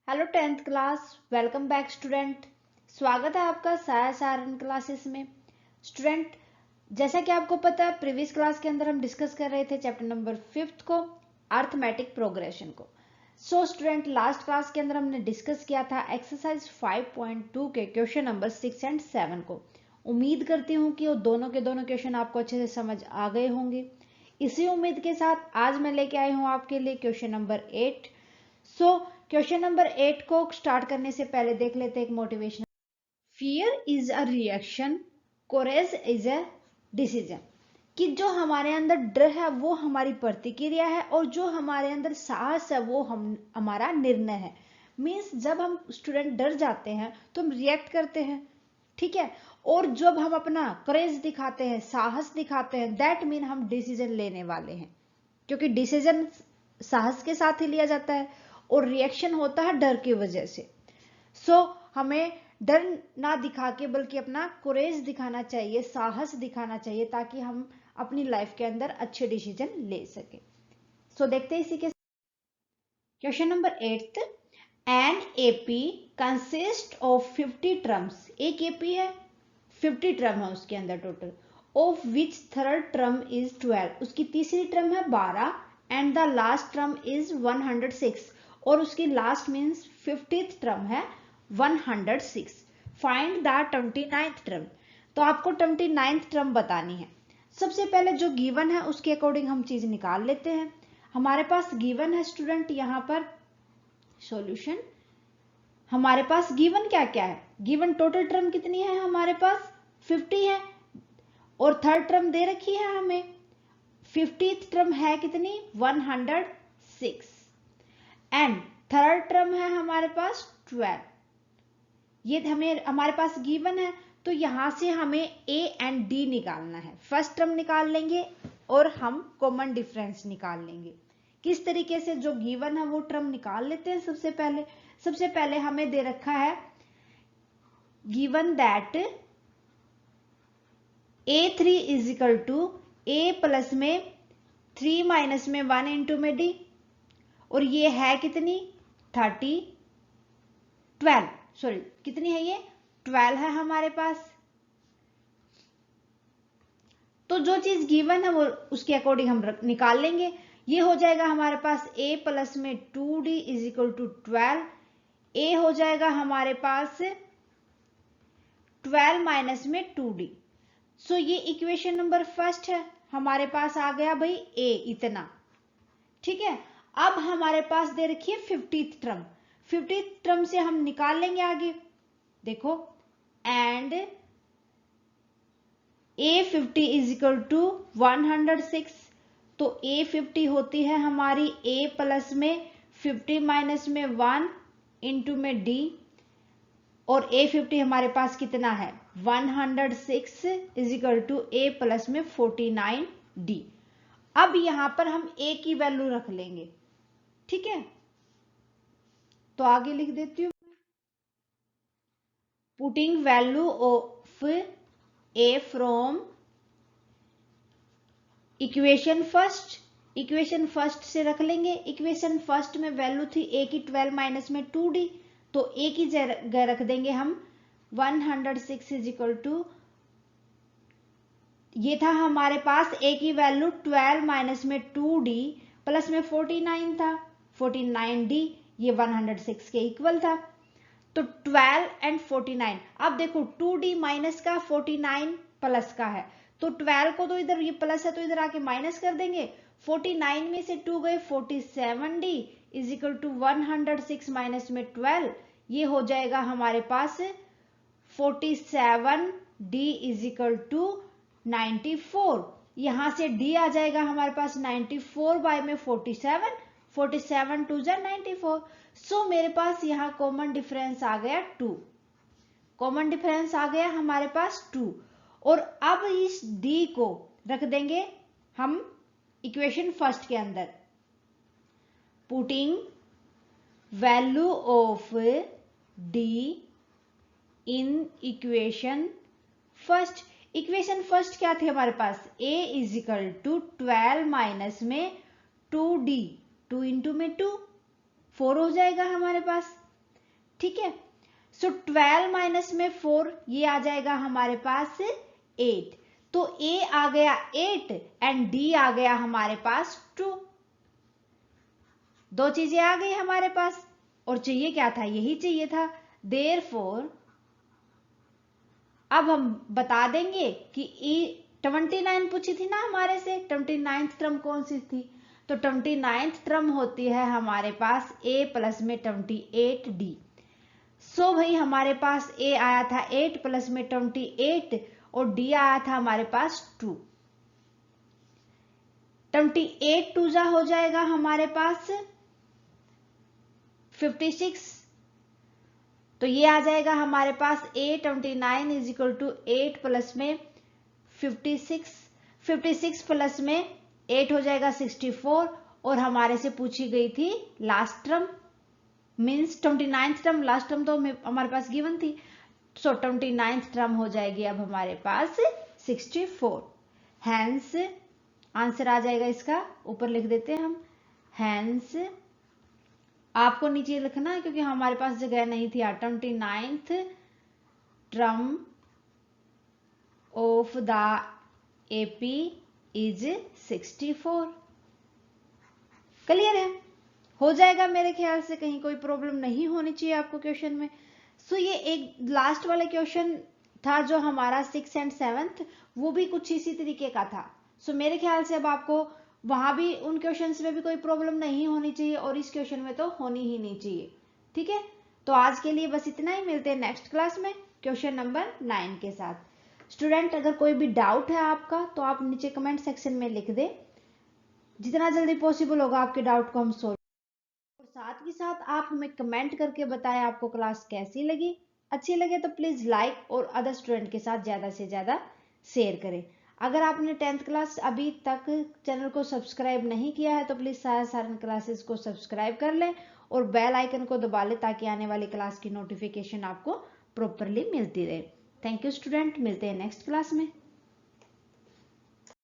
Hello tenth class, welcome back student. स्वागत है आपका सारण क्लासेस में। स्टूडेंट, जैसा कि आपको पता है प्रीवियस क्लास के अंदर हम डिस्कस कर रहे थे चैप्टर नंबर 5 को, अर्थमेटिक प्रोग्रेशन को। स्टूडेंट, लास्ट क्लास के अंदर हमने डिस्कस किया था एक्सरसाइज 5.2 के क्वेश्चन नंबर 6 एंड 7 को। उम्मीद करती हूँ कि वो दोनों के दोनों क्वेश्चन आपको अच्छे से समझ आ गए होंगे। इसी उम्मीद के साथ आज मैं लेके आई हूँ आपके लिए क्वेश्चन नंबर 8। क्वेश्चन नंबर 8 को स्टार्ट करने से पहले देख लेते हैं एक motivation. Fear is a reaction, courage is a decision. कि जो हमारे अंदर डर है वो हमारी प्रतिक्रिया है और जो हमारे अंदर साहस है वो हमारा निर्णय है। मीन्स जब हम स्टूडेंट डर जाते हैं तो हम रिएक्ट करते हैं, ठीक है। और जब हम अपना करेज दिखाते हैं, साहस दिखाते हैं, दैट मीन हम डिसीजन लेने वाले हैं, क्योंकि डिसीजन साहस के साथ ही लिया जाता है और रिएक्शन होता है डर की वजह से। हमें डर ना दिखा के बल्कि अपना कोरेज दिखाना चाहिए, साहस दिखाना चाहिए, ताकि हम अपनी लाइफ के अंदर अच्छे डिसीजन ले सके। देखते हैं इसी के question number 8। An AP consist of 50 terms. एक एपी है, 50 ट्रम है उसके अंदर टोटल। Of which third term is 12। उसकी तीसरी ट्रम है 12 and the last term is 106 और उसकी लास्ट मीन्स 50th ट्रम है 106। Find the 29th term. तो आपको 29th ट्रम बतानी है। सबसे पहले जो गिवन है उसके अकॉर्डिंग हम चीज निकाल लेते हैं। हमारे पास गिवन है स्टूडेंट, यहां पर सॉल्यूशन हमारे पास गिवन क्या क्या है। गिवन टोटल टर्म कितनी है हमारे पास 50 है और थर्ड टर्म दे रखी है हमें 50th टर्म है कितनी 106 एंड थर्ड टर्म है हमारे पास 12। ये हमें हमारे पास गिवन है तो यहां से हमें ए एंड डी निकालना है। फर्स्ट टर्म निकाल लेंगे और हम कॉमन डिफरेंस निकाल लेंगे। किस तरीके से, जो गिवन है वो टर्म निकाल लेते हैं। सबसे पहले हमें दे रखा है given that A3 is equal to a plus में 3 माइनस में 1 इंटू में डी, और ये है कितनी 12 सॉरी कितनी है ये 12 है हमारे पास। तो जो चीज गिवन है वो उसके अकॉर्डिंग हम निकाल लेंगे। ये हो जाएगा हमारे पास a प्लस में 2d is equal to 12। a हो जाएगा हमारे पास 12 माइनस में 2d। ये इक्वेशन नंबर फर्स्ट है, हमारे पास आ गया भाई a इतना, ठीक है। अब हमारे पास दे रखी है 50th ट्रम। 50th ट्रम से हम निकाल लेंगे आगे। देखो and A50 is equal to 106। तो A50 होती है हमारी A प्लस में 50 माइनस में 1 इंटू में D, और A50 हमारे पास कितना है 106 is equal to A plus में 49D। अब यहां पर हम A की वैल्यू रख लेंगे, ठीक है। तो आगे लिख देती हूँ, putting value of A from equation first से रख लेंगे। इक्वेशन फर्स्ट में वैल्यू थी a की 12 माइनस में 2d, तो a की जगह रख देंगे हम 106 इज इक्वल टू, ये था हमारे पास a की वैल्यू 12 माइनस में 2d प्लस में 49 था 49d, ये 106 के इक्वल था। तो 12 एंड 49, अब देखो 2d माइनस का 49 प्लस का है, तो 12 को तो इधर ये प्लस है तो इधर आके माइनस कर देंगे। 49 में से 2 गए 47d is equal to 106 minus में 12, ये हो जाएगा हमारे पास 47d इज इक्वल टू 94। यहां से d आ जाएगा हमारे पास 94 बाय में 47, 47 टू जा 94। मेरे पास यहाँ कॉमन डिफरेंस आ गया 2। कॉमन डिफरेंस आ गया हमारे पास 2, और अब इस d को रख देंगे हम इक्वेशन फर्स्ट के अंदर। Putting value of d in equation first. Equation first क्या थे हमारे पास a is equal to 12 minus में 2d, 2 इंटू में 2 4 हो जाएगा हमारे पास। ठीक है। सो 12 माइनस में 4, ये आ जाएगा हमारे पास 8। तो ए आ गया 8 एंड डी आ गया हमारे पास 2। दो चीजें आ गई हमारे पास, और चाहिए क्या था, यही चाहिए था। देयरफॉर अब हम बता देंगे कि 29 पूछी थी ना हमारे से, 29th टर्म कौन सी थी, तो 29th टर्म होती है हमारे पास a प्लस में 28d। सो भाई हमारे पास a आया था 8 प्लस में 28 और d आया था हमारे पास 2। 28 2 जा हो जाएगा हमारे पास 56। तो ये आ जाएगा हमारे पास a 29 is equal to 8 plus में 56, 56 प्लस में 8 हो जाएगा 64। और हमारे से पूछी गई थी last term, means 29th term, last term तो हमारे पास गिवन थी। सो 29th टर्म हो जाएगी अब हमारे पास 64। हैंस आंसर आ जाएगा इसका, ऊपर लिख देते हैं हम। हैंस आपको नीचे लिखना है क्योंकि हमारे पास जगह नहीं थी। 29th term of the AP is 64। Clear है, हो जाएगा मेरे ख्याल से, कहीं कोई प्रॉब्लम नहीं होनी चाहिए आपको क्वेश्चन में। सो ये एक लास्ट वाला क्वेश्चन था जो हमारा 6th and 7th, वो भी कुछ इसी तरीके का था। सो मेरे ख्याल से अब आपको वहां भी उन क्वेश्चंस में भी कोई प्रॉब्लम नहीं होनी चाहिए और इस क्वेश्चन में तो होनी ही नहीं चाहिए। ठीक है, तो आज के लिए बस इतना ही, मिलते हैं नेक्स्ट क्लास में क्वेश्चन नंबर 9 के साथ। स्टूडेंट अगर कोई भी डाउट है आपका तो आप नीचे कमेंट सेक्शन में लिख दें, जितना जल्दी पॉसिबल होगा आपके डाउट को हम सोल्व। और साथ ही साथ आप हमें कमेंट करके बताएं आपको क्लास कैसी लगी। अच्छी लगे तो प्लीज लाइक और अदर स्टूडेंट के साथ ज्यादा से ज्यादा शेयर करें। अगर आपने 10th क्लास अभी तक चैनल को सब्सक्राइब नहीं किया है तो प्लीज साया सारन क्लासेस को सब्सक्राइब कर लें और बेल आइकन को दबा लें ताकि आने वाली क्लास की नोटिफिकेशन आपको प्रॉपरली मिलती रहे। थैंक यू स्टूडेंट, मिलते हैं नेक्स्ट क्लास में।